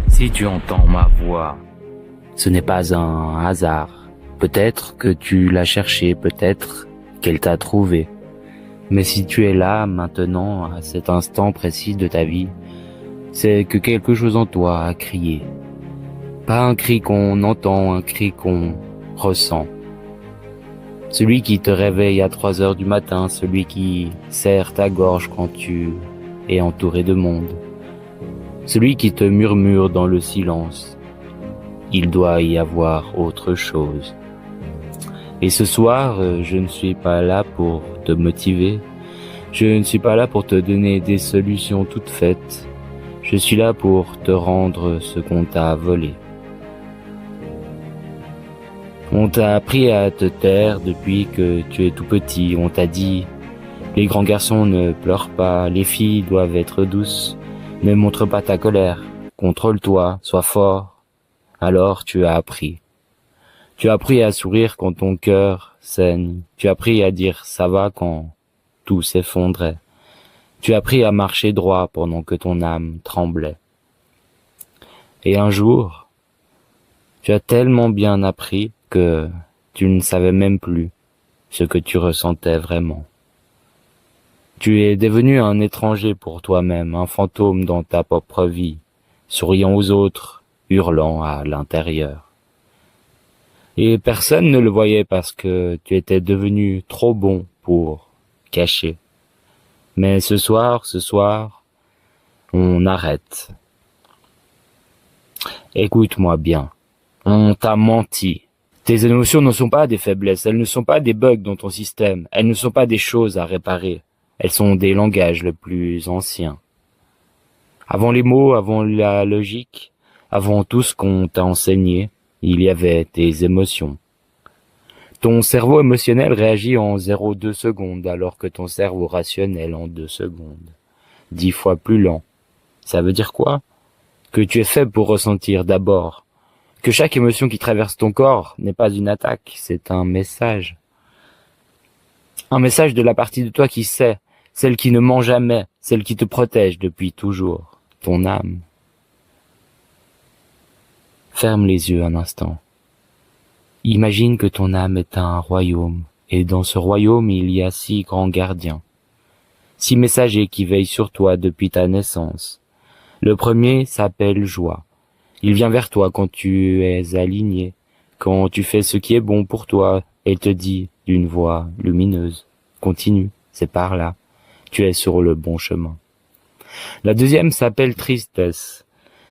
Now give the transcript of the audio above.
Si tu entends ma voix, ce n'est pas un hasard. Peut-être que tu l'as cherché, peut-être qu'elle t'a trouvé. Mais si tu es là, maintenant, à cet instant précis de ta vie, c'est que quelque chose en toi a crié. Pas un cri qu'on entend, un cri qu'on ressent. Celui qui te réveille à 3 heures du matin, celui qui serre ta gorge quand tu es entouré de monde. Celui qui te murmure dans le silence. Il doit y avoir autre chose. Et ce soir, je ne suis pas là pour te motiver. Je ne suis pas là pour te donner des solutions toutes faites. Je suis là pour te rendre ce qu'on t'a volé. On t'a appris à te taire depuis que tu es tout petit. On t'a dit, les grands garçons ne pleurent pas, les filles doivent être douces. Ne montre pas ta colère, contrôle-toi, sois fort. Alors tu as appris. Tu as appris à sourire quand ton cœur saigne. Tu as appris à dire ça va quand tout s'effondrait. Tu as appris à marcher droit pendant que ton âme tremblait. Et un jour, tu as tellement bien appris que tu ne savais même plus ce que tu ressentais vraiment. Tu es devenu un étranger pour toi-même, un fantôme dans ta propre vie, souriant aux autres, hurlant à l'intérieur. Et personne ne le voyait parce que tu étais devenu trop bon pour cacher. Mais ce soir, on arrête. Écoute-moi bien, on t'a menti. Tes émotions ne sont pas des faiblesses, elles ne sont pas des bugs dans ton système, elles ne sont pas des choses à réparer, elles sont des langages les plus anciens. Avant les mots, avant la logique, avant tout ce qu'on t'a enseigné, il y avait tes émotions. Ton cerveau émotionnel réagit en 0,2 secondes, alors que ton cerveau rationnel en 2 secondes. 10 fois plus lent. Ça veut dire quoi? Que tu es fait pour ressentir d'abord. Que chaque émotion qui traverse ton corps n'est pas une attaque, c'est un message. Un message de la partie de toi qui sait, celle qui ne ment jamais, celle qui te protège depuis toujours, ton âme. Ferme les yeux un instant. Imagine que ton âme est un royaume, et dans ce royaume il y a 6 grands gardiens, 6 messagers qui veillent sur toi depuis ta naissance. Le premier s'appelle Joie. Il vient vers toi quand tu es aligné, quand tu fais ce qui est bon pour toi, et te dit d'une voix lumineuse, continue, c'est par là, tu es sur le bon chemin. La deuxième s'appelle Tristesse.